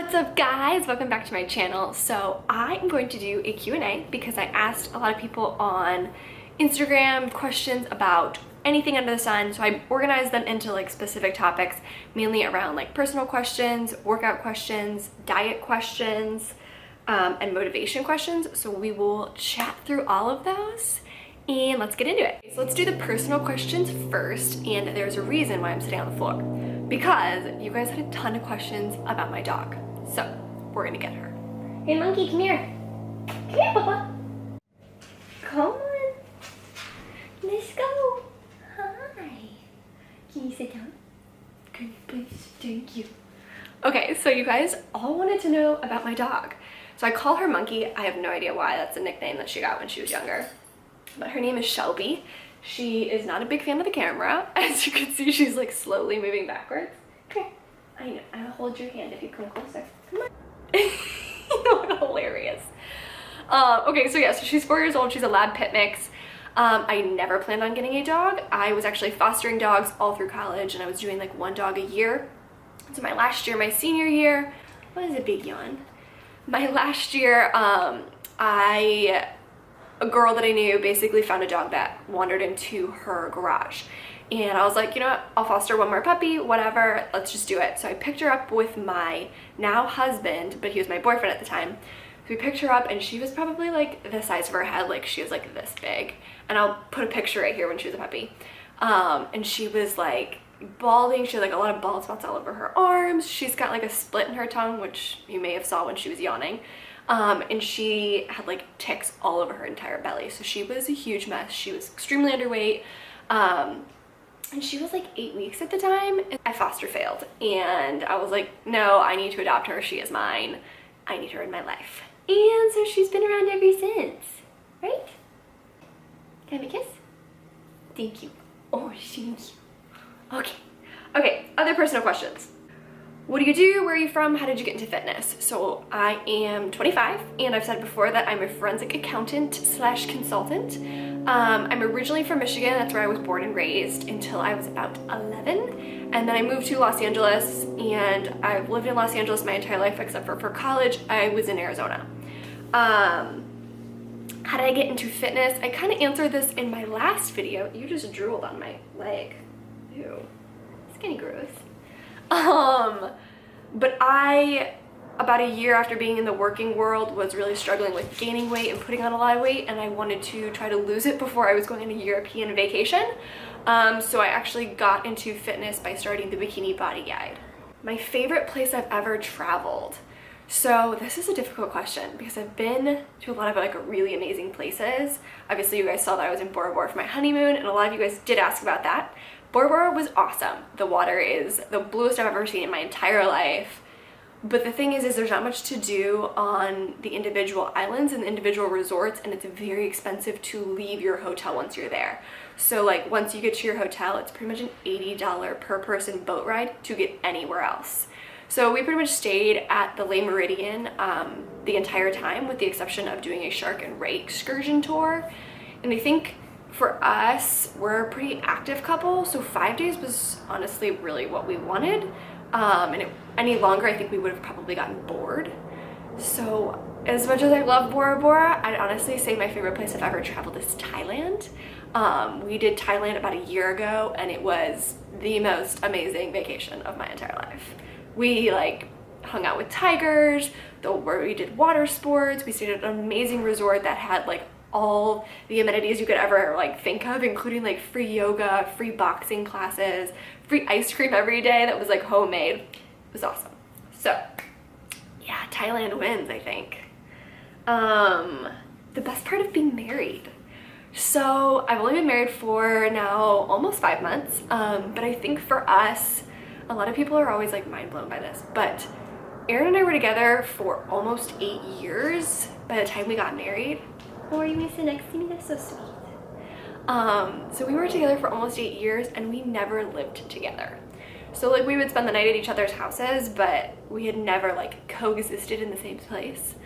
What's up guys? Welcome back to my channel. So I am going to do a Q&A because I asked a lot of people on Instagram questions about anything under the sun. So I organized them into like specific topics, mainly around like personal questions, workout questions, diet questions, and motivation questions. So we will chat through all of those and let's get into it. So let's do the personal questions first, and there's a reason why I'm sitting on the floor. Because you guys had a ton of questions about my dog. So we're gonna get her. Hey monkey, come here. Come here, Papa. Come on. Let's go. Hi. Can you sit down? Can you please? Thank you. Okay, so you guys all wanted to know about my dog. So I call her Monkey. I have no idea why. That's a nickname that she got when she was younger. But her name is Shelby. She is not a big fan of the camera. As you can see, she's like slowly moving backwards. Come here. I know. I'll hold your hand if you come closer. Come on. You look hilarious. Okay, so yeah, so she's 4 years old. She's a lab pit mix. I never planned on getting a dog. I was actually fostering dogs all through college, and I was doing like one dog a year. So my last year, my senior year, what is a big yawn? My last year, a girl that I knew basically found a dog that wandered into her garage. And I was like, you know what, I'll foster one more puppy, whatever, let's just do it. So I picked her up with my now husband, but he was my boyfriend at the time. So we picked her up and she was probably like the size of her head, like she was like this big. And I'll put a picture right here when she was a puppy. And she was like balding, she had like a lot of bald spots all over her arms. She's got like a split in her tongue, which you may have saw when she was yawning. And she had like ticks all over her entire belly. So she was a huge mess. She was extremely underweight. And she was like 8 weeks at the time. I foster failed. And I was like, no, I need to adopt her. She is mine. I need her in my life. And so she's been around ever since. Right? Can I have a kiss? Thank you. Oh, thank you. Okay. Okay, other personal questions. What do you do? Where are you from? How did you get into fitness? So I am 25, and I've said before that I'm a forensic accountant / consultant. I'm originally from Michigan. That's where I was born and raised until I was about 11. And then I moved to Los Angeles, and I've lived in Los Angeles my entire life except for college. I was in Arizona. How did I get into fitness? I kind of answered this in my last video. You just drooled on my leg. Ew. It's kind of gross. But I, about a year after being in the working world, was really struggling with gaining weight and putting on a lot of weight, and I wanted to try to lose it before I was going on a European vacation. So I actually got into fitness by starting the Bikini Body Guide. My favorite place I've ever traveled. So this is a difficult question because I've been to a lot of like really amazing places. Obviously you guys saw that I was in Bora Bora for my honeymoon, and a lot of you guys did ask about that. Bora Bora was awesome. The water is the bluest I've ever seen in my entire life. But the thing is there's not much to do on the individual islands and the individual resorts, and it's very expensive to leave your hotel once you're there. So like once you get to your hotel, it's pretty much an $80 per person boat ride to get anywhere else. So we pretty much stayed at the Le Méridien the entire time, with the exception of doing a shark and ray excursion tour. And I think for us, we're a pretty active couple, so 5 days was honestly really what we wanted. Any longer, I think we would have probably gotten bored. So as much as I love Bora Bora, I'd honestly say my favorite place I've ever traveled is Thailand. We did Thailand about a year ago, and it was the most amazing vacation of my entire life. We like hung out with tigers, where we did water sports. We stayed at an amazing resort that had like all the amenities you could ever like think of, including like free yoga, free boxing classes, free ice cream every day that was like homemade. It was awesome. So yeah, Thailand wins, I think. The best part of being married. So I've only been married for now almost 5 months, but I think for us, a lot of people are always like mind blown by this, but Aaron and I were together for almost 8 years by the time we got married. Oh, are you gonna sit next to me? That's so sweet. So we were together for almost 8 years, and we never lived together. So like we would spend the night at each other's houses, but we had never like coexisted in the same place.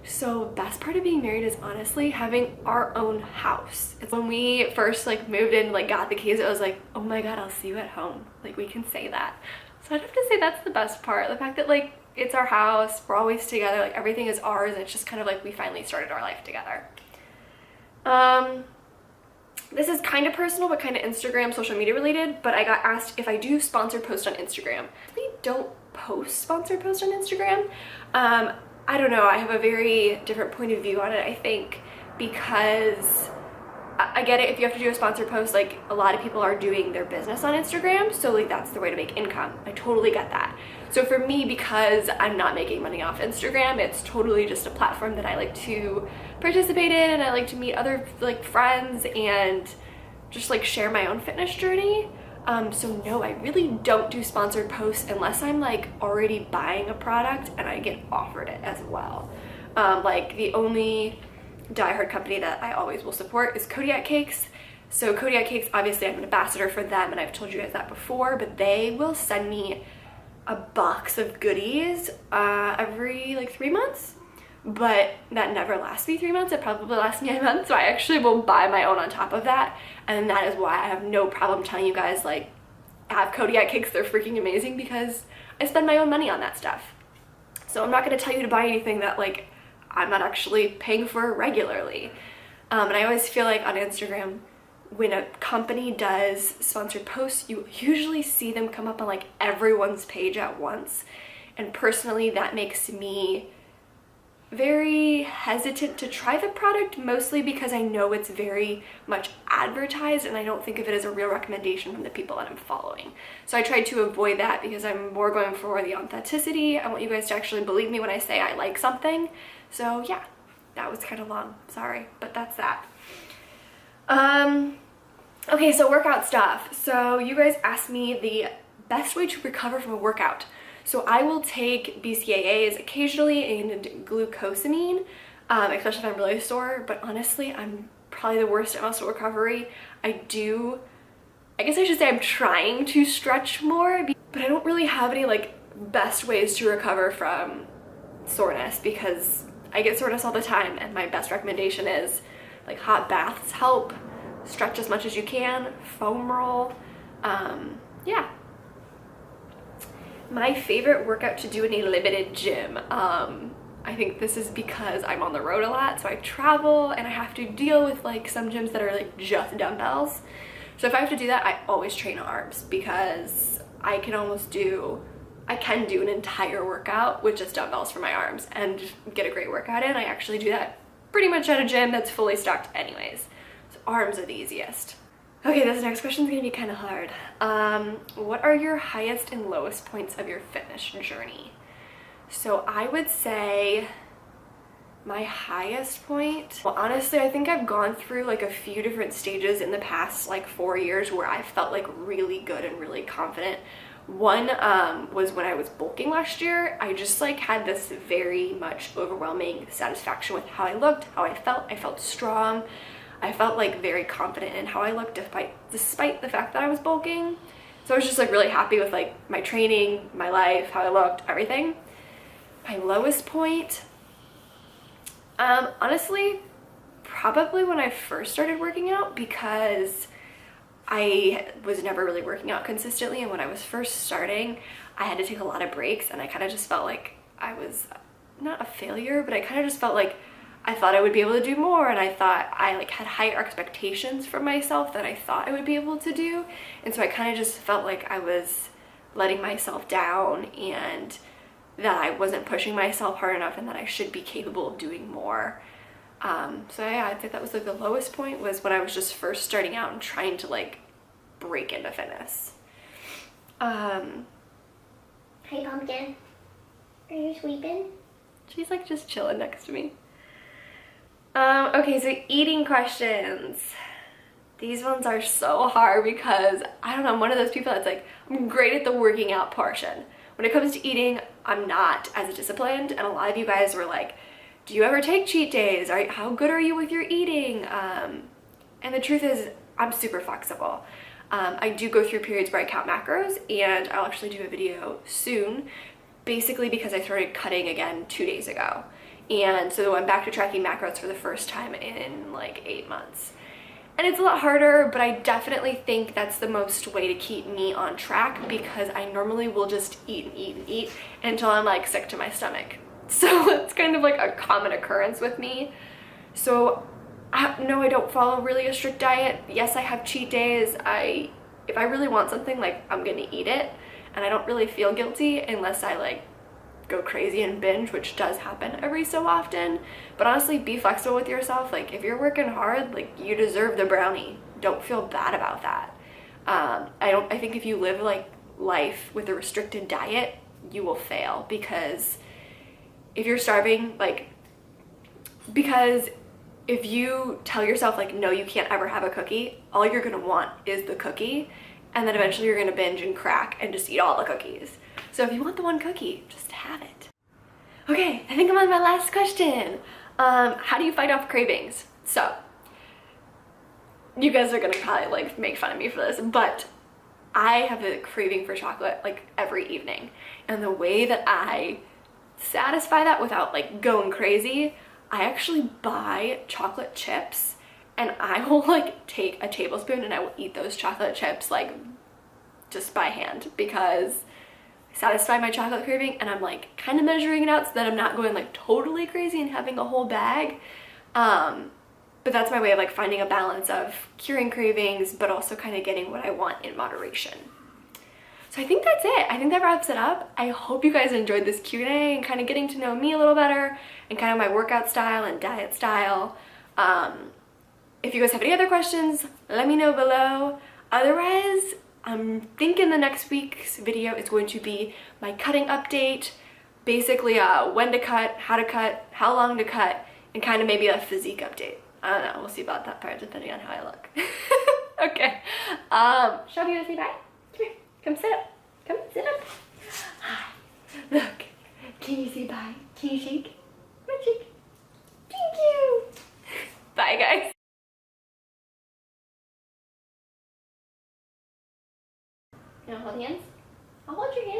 So best part of being married is honestly having our own house. It's when we first like moved in, like got the keys, it was like, oh my God, I'll see you at home. Like we can say that. So I'd have to say that's the best part. The fact that like it's our house, we're always together, like everything is ours, and it's just kind of like we finally started our life together. This is kind of personal, but kind of Instagram, social media related, but I got asked if I do sponsored posts on Instagram. I don't post sponsored posts on Instagram. I don't know, I have a very different point of view on it, I think, because I get it, if you have to do a sponsored post, like a lot of people are doing their business on Instagram, so like that's the way to make income. I totally get that. So for me, because I'm not making money off Instagram, it's totally just a platform that I like to participate in, and I like to meet other like friends and just like share my own fitness journey. So no, I really don't do sponsored posts unless I'm like already buying a product and I get offered it as well. Like the only diehard company that I always will support is Kodiak Cakes. So Kodiak Cakes, obviously I'm an ambassador for them, and I've told you guys that before, but they will send me a box of goodies every like 3 months, but that never lasts me 3 months. It probably lasts me a month, so I actually will buy my own on top of that, and that is why I have no problem telling you guys, like, have Kodiak Cakes, they're freaking amazing, because I spend my own money on that stuff. So I'm not going to tell you to buy anything that like I'm not actually paying for regularly. And I always feel like on Instagram, when a company does sponsored posts, you usually see them come up on like everyone's page at once. And personally, that makes me very hesitant to try the product, mostly because I know it's very much advertised and I don't think of it as a real recommendation from the people that I'm following. So I try to avoid that because I'm more going for the authenticity. I want you guys to actually believe me when I say I like something. So yeah, that was kind of long, sorry, but that's that. Okay, so workout stuff. So you guys asked me the best way to recover from a workout. So I will take BCAAs occasionally and glucosamine, especially if I'm really sore, but honestly, I'm probably the worst at muscle recovery. I guess I should say I'm trying to stretch more, but I don't really have any like best ways to recover from soreness because I get soreness all the time, and my best recommendation is like hot baths help, stretch as much as you can, foam roll, yeah. My favorite workout to do in a limited gym, I think this is because I'm on the road a lot, so I travel and I have to deal with like some gyms that are like just dumbbells. So if I have to do that, I always train arms because I can do an entire workout with just dumbbells for my arms and get a great workout in. I actually do that pretty much at a gym that's fully stocked anyways. So arms are the easiest. Okay, this next question is gonna be kind of hard. What are your highest and lowest points of your fitness journey? So I would say my highest point, well, honestly, I think I've gone through like a few different stages in the past like 4 years where I felt like really good and really confident. One was when I was bulking last year. I just like had this very much overwhelming satisfaction with how I looked, how I felt. I felt strong. I felt like very confident in how I looked despite the fact that I was bulking. So I was just like really happy with like my training, my life, how I looked, everything. My lowest point, honestly, probably when I first started working out, because I was never really working out consistently, and when I was first starting, I had to take a lot of breaks, and I kind of just felt like I was not a failure, but I kind of just felt like I thought I would be able to do more, and I thought I like had higher expectations for myself than I thought I would be able to do, and so I kind of just felt like I was letting myself down and that I wasn't pushing myself hard enough and that I should be capable of doing more. So yeah, I'd say that was like the lowest point, was when I was just first starting out and trying to like break into fitness. Hey, Pumpkin. Are you sleeping? She's like just chilling next to me. Okay, so eating questions. These ones are so hard because I don't know, I'm one of those people that's like, I'm great at the working out portion. When it comes to eating, I'm not as disciplined, and a lot of you guys were like, do you ever take cheat days? How good are you with your eating? And the truth is, I'm super flexible. I do go through periods where I count macros, and I'll actually do a video soon, basically because I started cutting again 2 days ago. And so I'm back to tracking macros for the first time in like 8 months. And it's a lot harder, but I definitely think that's the most way to keep me on track, because I normally will just eat and eat and eat until I'm like sick to my stomach. So it's kind of like a common occurrence with me. So no, I don't follow really a strict diet. Yes, I have cheat days. If I really want something, like, I'm gonna eat it, and I don't really feel guilty unless I like go crazy and binge, which does happen every so often. But honestly, be flexible with yourself. Like, if you're working hard, like, you deserve the brownie. Don't feel bad about that. I think if you live like life with a restricted diet, you will fail, because if you're starving, like, because if you tell yourself like, no, you can't ever have a cookie, all you're gonna want is the cookie, and then eventually you're gonna binge and crack and just eat all the cookies. So if you want the one cookie, just have it. Okay, I think I'm on my last question. How do you fight off cravings? So, you guys are gonna probably like make fun of me for this, but I have a craving for chocolate like every evening. And the way that I satisfy that without like going crazy, I actually buy chocolate chips, and I will like take a tablespoon and I will eat those chocolate chips like just by hand, because satisfy my chocolate craving, and I'm like kind of measuring it out so that I'm not going like totally crazy and having a whole bag. But that's my way of like finding a balance of curing cravings but also kind of getting what I want in moderation. So I think that's it. I think that wraps it up. I hope you guys enjoyed this Q&A and kind of getting to know me a little better and kind of my workout style and diet style. If you guys have any other questions, let me know below. Otherwise, I'm thinking the next week's video is going to be my cutting update, basically when to cut, how long to cut, and kind of maybe a physique update. I don't know, we'll see about that part depending on how I look. Okay, shall we go say bye? Come here, come sit up, come sit up. Hi, look, can you say bye? Can you shake? My cheek. Thank you. Bye guys. You wanna hold hands? I'll hold your hand.